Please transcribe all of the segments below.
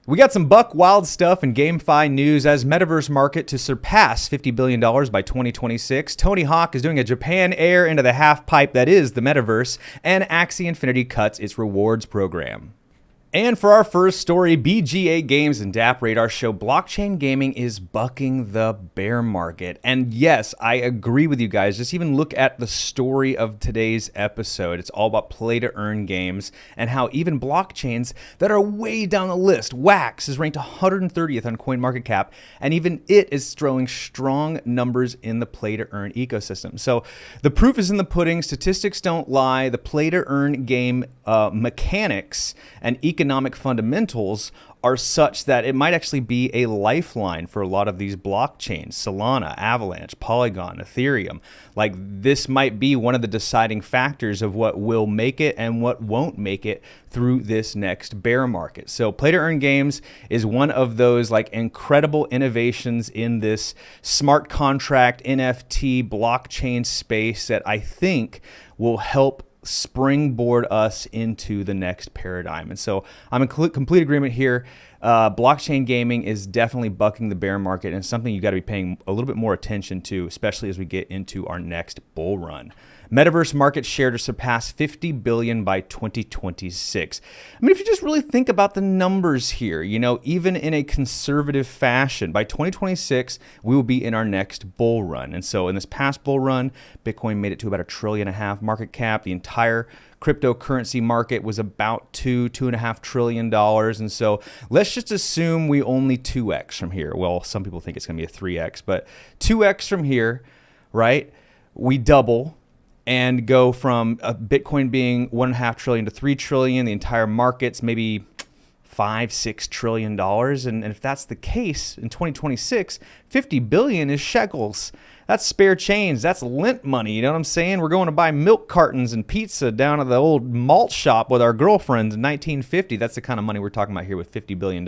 We got some buck wild stuff in GameFi news as Metaverse market to surpass $50 billion by 2026. Tony Hawk is doing a Japan Air into the half pipe that is the Metaverse, and Axie Infinity cuts its rewards program. And for our first story, BGA Games and DappRadar show blockchain gaming is bucking the bear market. And yes, I agree with you guys. Just even look at the story of today's episode. It's all about play-to-earn games and how even blockchains that are way down the list, Wax is ranked 130th on CoinMarketCap, and even it is throwing strong numbers in the play-to-earn ecosystem. So the proof is in the pudding. Statistics don't lie. The play-to-earn game mechanics and economic fundamentals are such that it might actually be a lifeline for a lot of these blockchains, Solana, Avalanche, Polygon, Ethereum. Like, this might be one of the deciding factors of what will make it and what won't make it through this next bear market. So play to earn games is one of those like incredible innovations in this smart contract NFT blockchain space that I think will help springboard us into the next paradigm. And so I'm in complete agreement here. Blockchain gaming is definitely bucking the bear market and something you got to be paying a little bit more attention to, especially as we get into our next bull run. Metaverse market share to surpass 50 billion by 2026. I mean, if you just really think about the numbers here, you know, even in a conservative fashion, by 2026, we will be in our next bull run. And so in this past bull run, Bitcoin made it to about $1.5 trillion market cap. The entire cryptocurrency market was about $2.5 trillion. And so let's just assume we only 2x from here. Well, some people think it's going to be a 3x, but 2x from here, right? We double and go from Bitcoin being $1.5 trillion to $3 trillion, the entire market's maybe $5-6 trillion. And if that's the case in 2026, 50 billion is shekels. That's spare change. That's lint money. You know what I'm saying? We're going to buy milk cartons and pizza down at the old malt shop with our girlfriends in 1950. That's the kind of money we're talking about here with $50 billion.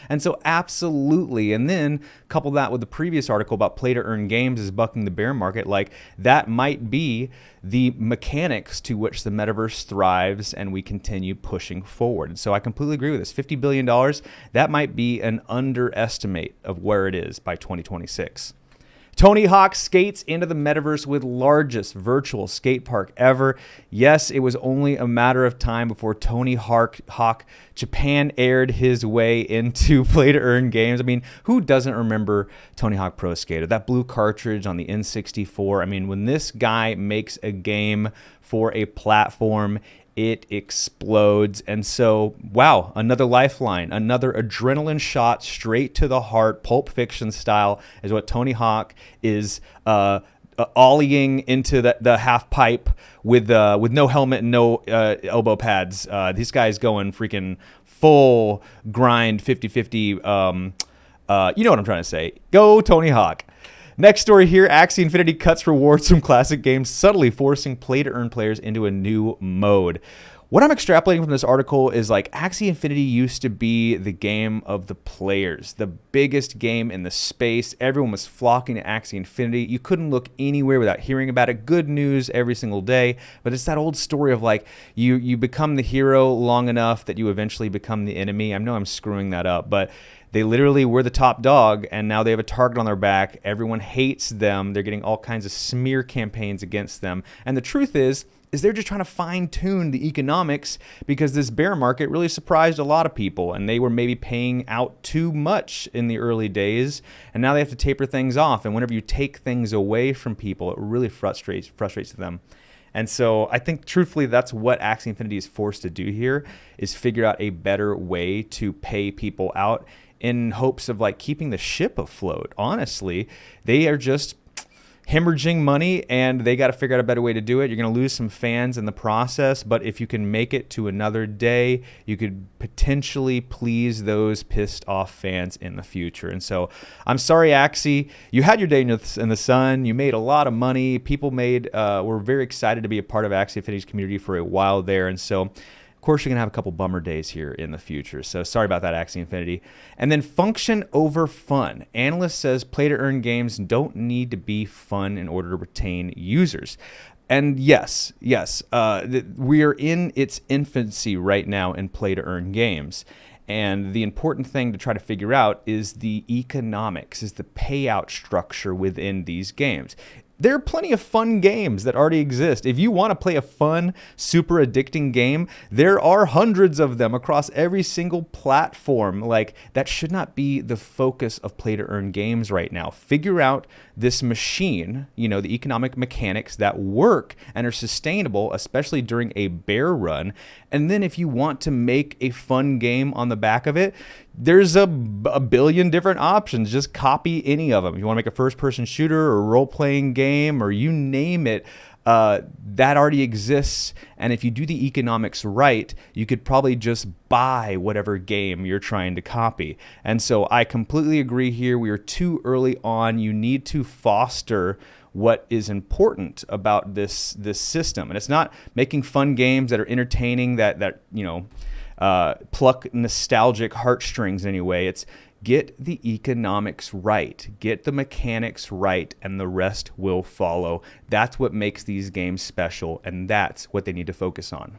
And so absolutely. And then couple that with the previous article about play to earn games is bucking the bear market. Like, that might be the mechanics to which the metaverse thrives and we continue pushing forward. And so I completely agree with this. $50 billion, that might be an underestimate of where it is by 2026. Tony Hawk skates into the metaverse with largest virtual skate park ever. Yes, it was only a matter of time before Tony Hawk Japan aired his way into play-to-earn games. I mean, who doesn't remember Tony Hawk Pro Skater? That blue cartridge on the N64. I mean, when this guy makes a game for a platform, it explodes. And so, wow, another lifeline, another adrenaline shot straight to the heart, Pulp Fiction style, is what Tony Hawk is ollieing into the half pipe with no helmet and no elbow pads. This guy's going freaking full grind 50-50. You know what I'm trying to say. Go Tony Hawk. Next story here, Axie Infinity cuts rewards from classic games, subtly forcing play-to-earn players into a new mode. What I'm extrapolating from this article is like Axie Infinity used to be the game of the players, the biggest game in the space. Everyone was flocking to Axie Infinity. You couldn't look anywhere without hearing about it. Good news every single day. But it's that old story of like you become the hero long enough that you eventually become the enemy. I know I'm screwing that up, but they literally were the top dog, and now they have a target on their back. Everyone hates them. They're getting all kinds of smear campaigns against them. And the truth is they're just trying to fine-tune the economics because this bear market really surprised a lot of people, and they were maybe paying out too much in the early days, and now they have to taper things off. And whenever you take things away from people, it really frustrates them. And so I think, truthfully, that's what Axie Infinity is forced to do here, is figure out a better way to pay people out in hopes of like keeping the ship afloat. Honestly, they are just hemorrhaging money, and they got to figure out a better way to do it. You're going to lose some fans in the process, but if you can make it to another day, you could potentially please those pissed off fans in the future. And so I'm sorry, Axie, you had your day in the sun. You made a lot of money. People were very excited to be a part of Axie Infinity's community for a while there. And so of course, you're going to have a couple bummer days here in the future. So sorry about that, Axie Infinity. And then function over fun. Analyst says play-to-earn games don't need to be fun in order to retain users. And yes, we are in its infancy right now in play-to-earn games. And the important thing to try to figure out is the economics, is the payout structure within these games. There are plenty of fun games that already exist. If you want to play a fun, super addicting game, there are hundreds of them across every single platform. Like, that should not be the focus of play-to-earn games right now. Figure out this machine, you know, the economic mechanics that work and are sustainable, especially during a bear run. And then if you want to make a fun game on the back of it, there's a billion different options. Just copy any of them. If you want to make a first-person shooter or role-playing game or you name it, that already exists. And if you do the economics right, you could probably just buy whatever game you're trying to copy. And so I completely agree here. We are too early on. You need to foster what is important about this system. And it's not making fun games that are entertaining, that you know, pluck nostalgic heartstrings anyway. It's get the economics right, get the mechanics right, and the rest will follow. That's what makes these games special, and that's what they need to focus on.